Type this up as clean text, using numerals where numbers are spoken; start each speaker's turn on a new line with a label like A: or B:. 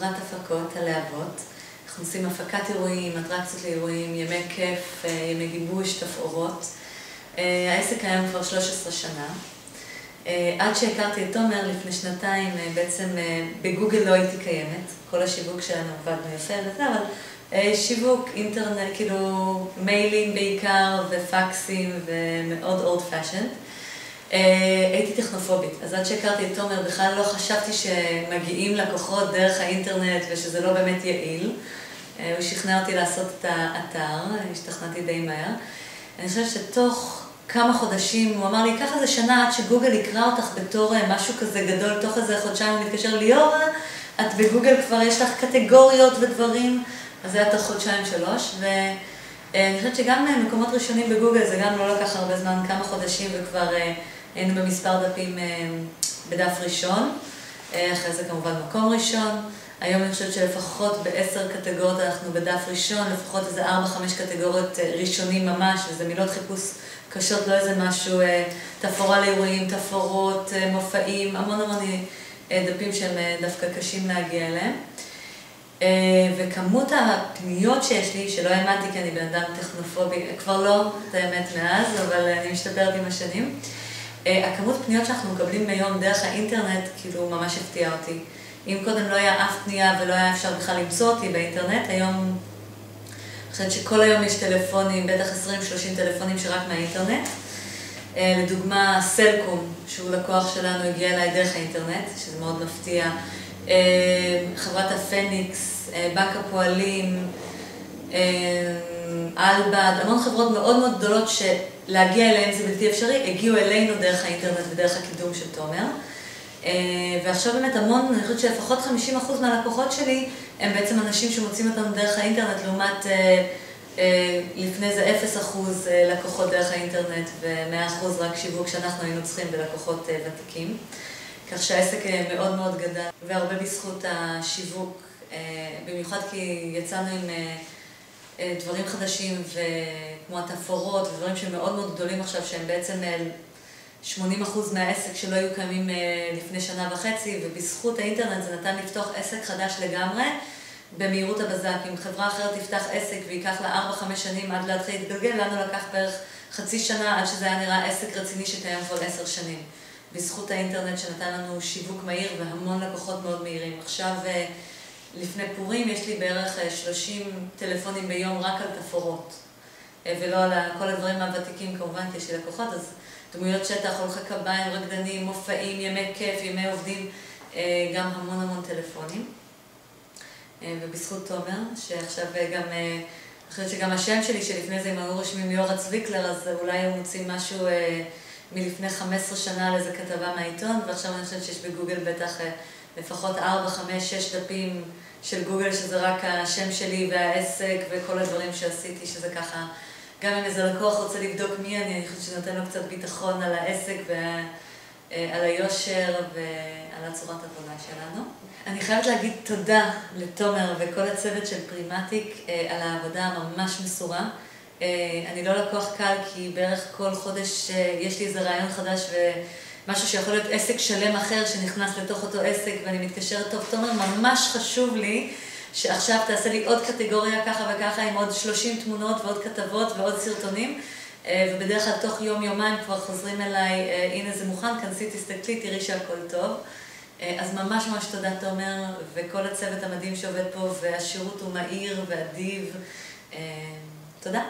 A: חברת הפקות, הלהבות. אנחנו עושים הפקת אירועים, אטרקציות לאירועים, ימי כיף, ימי גיבוש, תפאורות. העסק היום כבר 13 שנה. עד שהכרתי את תומר לפני שנתיים, בעצם בגוגל לא הייתי קיימת. כל השיווק שלנו עבדנו יפה לזה, אבל שיווק, אינטרנט, כאילו מיילים בעיקר ופקסים ומאוד אולד פאשנד. הייתי טכנופובית, אז עד שהכרתי את תומר בכלל לא חשבתי שמגיעים לקוחות דרך האינטרנט ושזה לא באמת יעיל. הוא שכנע אותי לעשות את האתר, השתכנעתי די מהר. אני חושבת שתוך כמה חודשים, הוא אמר לי, ככה זה שנה עד שגוגל יקרא אותך בתור משהו כזה גדול, תוך איזה חודשיים הוא מתקשר ליאורה, את בגוגל כבר יש לך קטגוריות ודברים, אז זה היה תוך חודשיים 3, ואני חושבת שגם מקומות ראשונים בגוגל זה גם לא לקח הרבה זמן, כמה חודשים וכבר היינו במספר דפים בדף ראשון, אחרי זה כמובן מקום ראשון. היום אני חושבת שלפחות ב10 קטגוריות אנחנו בדף ראשון, לפחות איזה 4-5 קטגוריות ראשונים ממש, וזה מילות חיפוש קשות, לא איזה משהו, תפאורה לאירועים, תפאורות, מופעים, המון דפים שהם דווקא קשים להגיע אליהם. וכמות הפניות שיש לי, שלא האמנתי כי אני בן אדם טכנופובי, כבר לא, את האמת מאז, אבל אני משתפרת עם השנים. הכמות פניות שאנחנו מקבלים ביום דרך האינטרנט, כאילו ממש הפתיע אותי. אם קודם לא היה אף פנייה ולא היה אפשר בכלל למצוא אותי באינטרנט, היום, אני חושבת שכל היום יש טלפונים, בטח 20-30 טלפונים שרק מהאינטרנט. לדוגמה, סלקום, שהוא לקוח שלנו, הגיע אליי דרך האינטרנט, שזה מאוד מפתיע. חברת הפניקס, בנק הפועלים, אלבד, המון חברות מאוד מאוד גדולות שלהגיע אליהם זה בלתי אפשרי, הגיעו אלינו דרך האינטרנט ודרך הקידום של תומר. ועכשיו באמת המון, אני חושבת שלפחות 50% מהלקוחות שלי הם בעצם אנשים שמוצאים אותנו דרך האינטרנט, לעומת לפני זה 0% לקוחות דרך האינטרנט ו100% רק שיווק שאנחנו היינו צריכים בלקוחות ותיקים. כך שהעסק מאוד מאוד גדל, והרבה בזכות השיווק, במיוחד כי יצאנו עם דברים חדשים כמו התפאורות ודברים שהם מאוד מאוד גדולים עכשיו, שהם בעצם 80% מהעסק שלא היו קיימים לפני שנה וחצי, ובזכות האינטרנט זה נתן לפתוח עסק חדש לגמרי במהירות הבזק. אם חברה אחרת תפתח עסק ויקח לה 4-5 שנים עד להתחיל להתגלגל, לנו לקח בערך חצי שנה עד שזה היה נראה עסק רציני שקיים כבר 10 שנים. בזכות האינטרנט שנתן לנו שיווק מהיר והמון לקוחות מאוד מהירים. עכשיו, לפני פורים, יש לי בערך 30 טלפונים ביום רק על תפאורות, ולא על כל הדברים הוותיקים כמובן, כי יש לי לקוחות, אז דמויות שטח, הולכי קביים, רקדנים, מופעים, ימי כיף, ימי עובדים, גם המון טלפונים. ובזכות תומר, שעכשיו גם, אני חושבת שגם השם שלי, שלפני זה אם היו רושמים ליאורה צוויקלר, אז אולי הוא מוציא משהו מלפני 15 שנה על איזה כתבה מהעיתון, ועכשיו אני חושבת שיש בגוגל בטח לפחות 4, 5, 6 דפים של גוגל, שזה רק השם שלי והעסק וכל הדברים שעשיתי, שזה ככה, גם אם איזה לקוח רוצה לבדוק מי אני חושבת שנותן לו קצת ביטחון על העסק ועל היושר ועל הצורת עבודה שלנו. אני חייבת להגיד תודה לתומר וכל הצוות של פרימטיק על העבודה הממש מסורה. אני לא לקוח קל כי בערך כל חודש יש לי איזה רעיון חדש ומשהו שיכול להיות עסק שלם אחר שנכנס לתוך אותו עסק ואני מתקשרת טוב, תומר, ממש חשוב לי שעכשיו תעשה לי עוד קטגוריה ככה וככה עם עוד 30 תמונות ועוד כתבות ועוד סרטונים, ובדרך כלל תוך יום-יומיים כבר חוזרים אליי, הנה זה מוכן, כנסי, תסתכלי, תראי שהכל טוב. אז ממש תודה תומר וכל הצוות המדהים שעובד פה, והשירות הוא מהיר ואדיב. תודה.